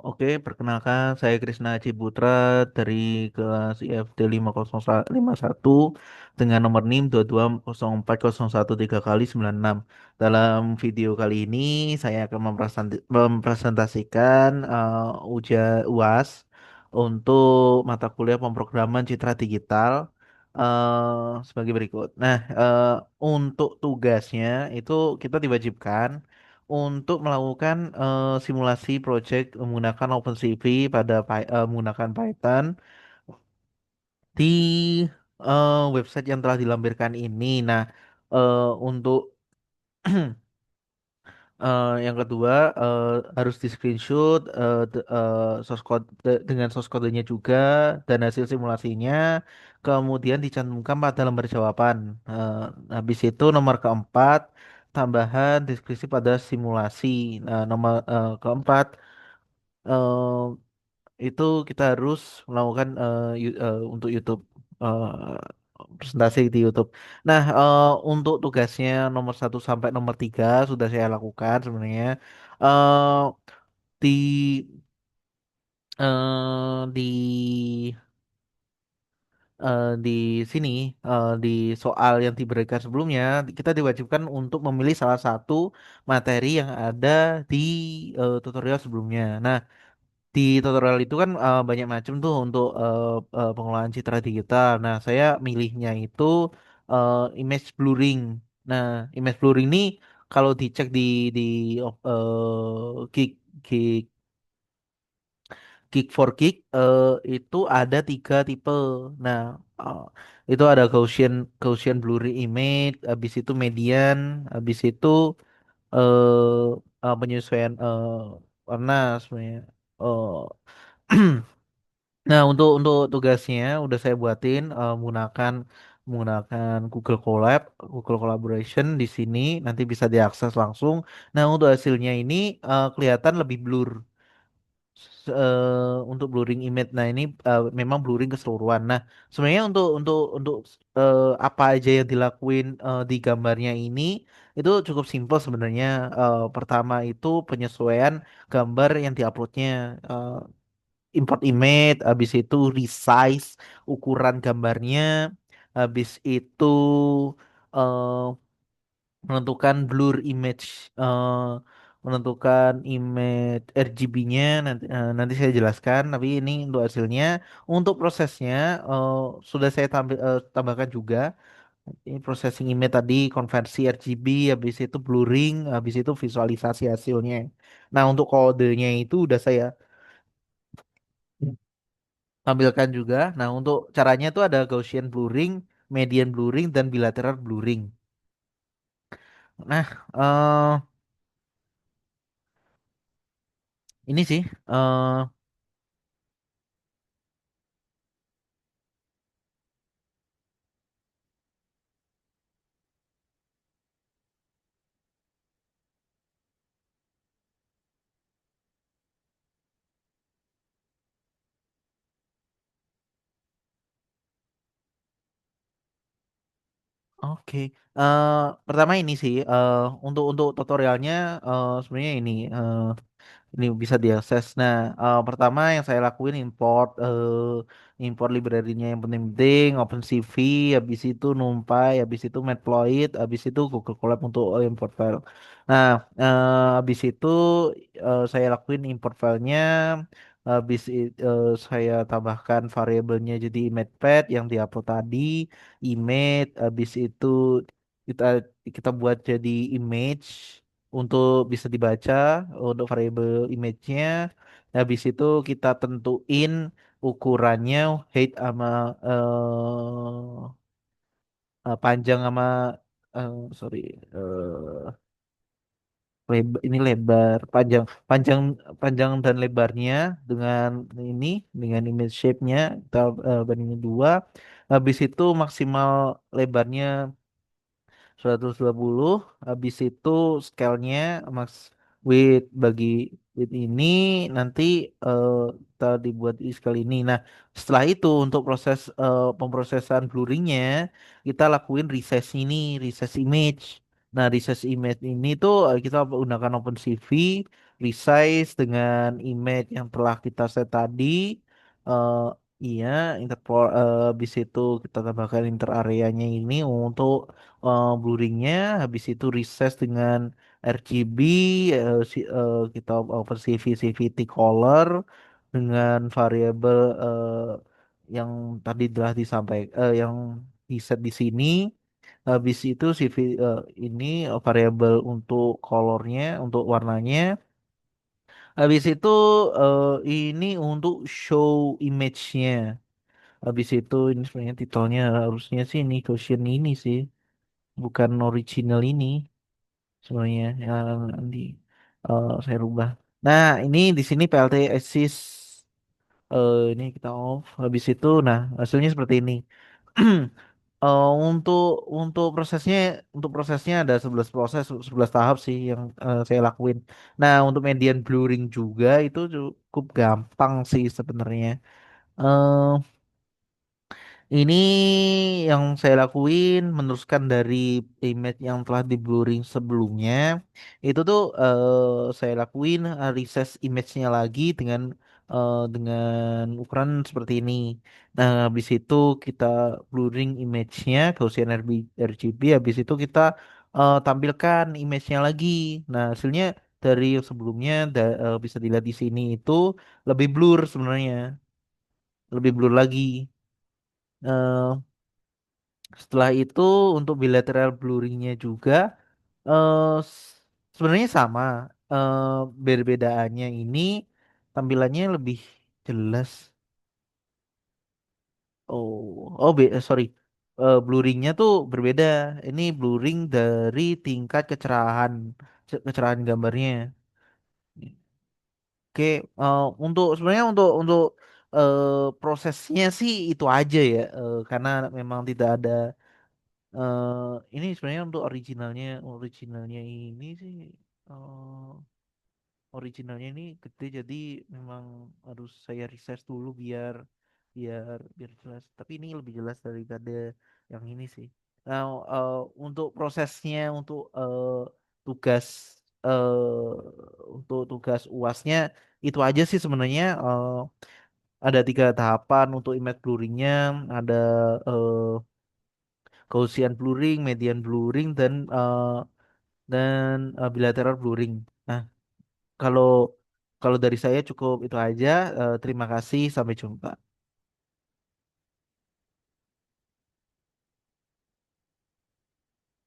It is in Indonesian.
Oke, perkenalkan saya Krisna Ciputra dari kelas IFT 5051 dengan nomor NIM 220401 kali 96. Dalam video kali ini saya akan mempresentasikan UAS untuk mata kuliah pemrograman citra digital sebagai berikut. Nah, untuk tugasnya itu kita diwajibkan untuk melakukan simulasi project menggunakan OpenCV menggunakan Python di website yang telah dilampirkan ini. Nah, untuk yang kedua harus di screenshot source code dengan source kodenya juga dan hasil simulasinya, kemudian dicantumkan pada lembar jawaban. Eh, Habis itu nomor keempat, tambahan deskripsi pada simulasi. Nah, nomor keempat, itu kita harus melakukan untuk YouTube presentasi di YouTube. Nah, untuk tugasnya nomor 1 sampai nomor 3 sudah saya lakukan sebenarnya. eh di di di sini di soal yang diberikan sebelumnya kita diwajibkan untuk memilih salah satu materi yang ada di tutorial sebelumnya. Nah, di tutorial itu kan banyak macam tuh untuk pengelolaan citra digital. Nah, saya milihnya itu image blurring. Nah, image blurring ini kalau dicek di Geek Geek Geek for Geek itu ada 3 tipe. Nah, itu ada Gaussian blurry image, habis itu median, habis itu penyesuaian warna sebenarnya. Nah, untuk tugasnya udah saya buatin menggunakan Google Collaboration di sini nanti bisa diakses langsung. Nah, untuk hasilnya ini kelihatan lebih blur. Untuk blurring image. Nah, ini memang blurring keseluruhan. Nah, sebenarnya untuk apa aja yang dilakuin di gambarnya ini itu cukup simpel sebenarnya. Pertama itu penyesuaian gambar yang diuploadnya. Eh, Import image, habis itu resize ukuran gambarnya, habis itu eh, menentukan blur image, menentukan image RGB-nya nanti saya jelaskan. Tapi ini untuk hasilnya, untuk prosesnya sudah saya tambahkan juga. Ini processing image tadi, konversi RGB, habis itu blurring, habis itu visualisasi hasilnya. Nah, untuk kodenya itu udah saya tampilkan juga. Nah, untuk caranya itu ada Gaussian blurring, median blurring, dan bilateral blurring. Nah, ini sih. eh oke. Eh Pertama ini sih. Untuk tutorialnya sebenarnya ini bisa diakses. Nah, pertama yang saya lakuin import library-nya yang penting-penting, OpenCV, habis itu NumPy, habis itu Matplotlib, habis itu Google Colab untuk import file. Nah, habis itu saya lakuin import filenya, saya tambahkan variabelnya jadi image path yang diupload tadi, image, habis itu kita kita buat jadi image untuk bisa dibaca untuk variabel image-nya. Habis itu kita tentuin ukurannya height sama panjang sama sorry ini lebar panjang panjang dan lebarnya dengan ini dengan image shape-nya kita bandingin dua. Habis itu maksimal lebarnya 120, habis itu scale-nya max width width ini nanti eh, kita dibuat di scale ini. Nah, setelah itu untuk proses pemrosesan blurringnya kita lakuin resize ini, resize image. Nah, resize image ini tuh kita gunakan OpenCV, resize dengan image yang telah kita set tadi. eh iya, interpol, habis itu kita tambahkan inter areanya ini untuk blurringnya. Habis itu resize dengan RGB, kita OpenCV CVT color dengan variabel yang tadi telah disampaikan, yang di set di sini. Habis itu ini variabel untuk colornya, untuk warnanya. Habis itu ini untuk show image-nya. Habis itu ini sebenarnya titelnya harusnya sih ini Gaussian ini sih, bukan original ini sebenarnya yang nanti saya rubah. Nah, ini di sini PLT assist, ini kita off. Habis itu, nah hasilnya seperti ini. Untuk prosesnya ada 11 proses, 11 tahap sih yang saya lakuin. Nah, untuk median blurring juga itu cukup gampang sih sebenarnya. Eh ini yang saya lakuin meneruskan dari image yang telah di blurring sebelumnya. Itu tuh saya lakuin resize image-nya lagi dengan ukuran seperti ini. Nah, habis itu kita blurring image-nya Gaussian RGB. Habis itu kita tampilkan image-nya lagi. Nah, hasilnya dari yang sebelumnya bisa dilihat di sini itu lebih blur sebenarnya, lebih blur lagi. Eh, Setelah itu untuk bilateral blurringnya juga sebenarnya sama. Eh Berbedaannya ini tampilannya lebih jelas. Sorry. Blurringnya tuh berbeda. Ini blurring dari tingkat kecerahan gambarnya. Oke, sebenarnya untuk prosesnya sih itu aja ya. Karena memang tidak ada. Ini sebenarnya untuk originalnya ini sih, eh, originalnya ini gede, jadi memang harus saya research dulu biar jelas. Tapi ini lebih jelas daripada yang ini sih. Nah, untuk prosesnya tugas untuk tugas UASnya itu aja sih sebenarnya. Ada 3 tahapan untuk image blurringnya, ada eh, Gaussian blurring, median blurring, dan bilateral blurring. Nah, kalau kalau dari saya cukup itu aja. Terima kasih, sampai jumpa.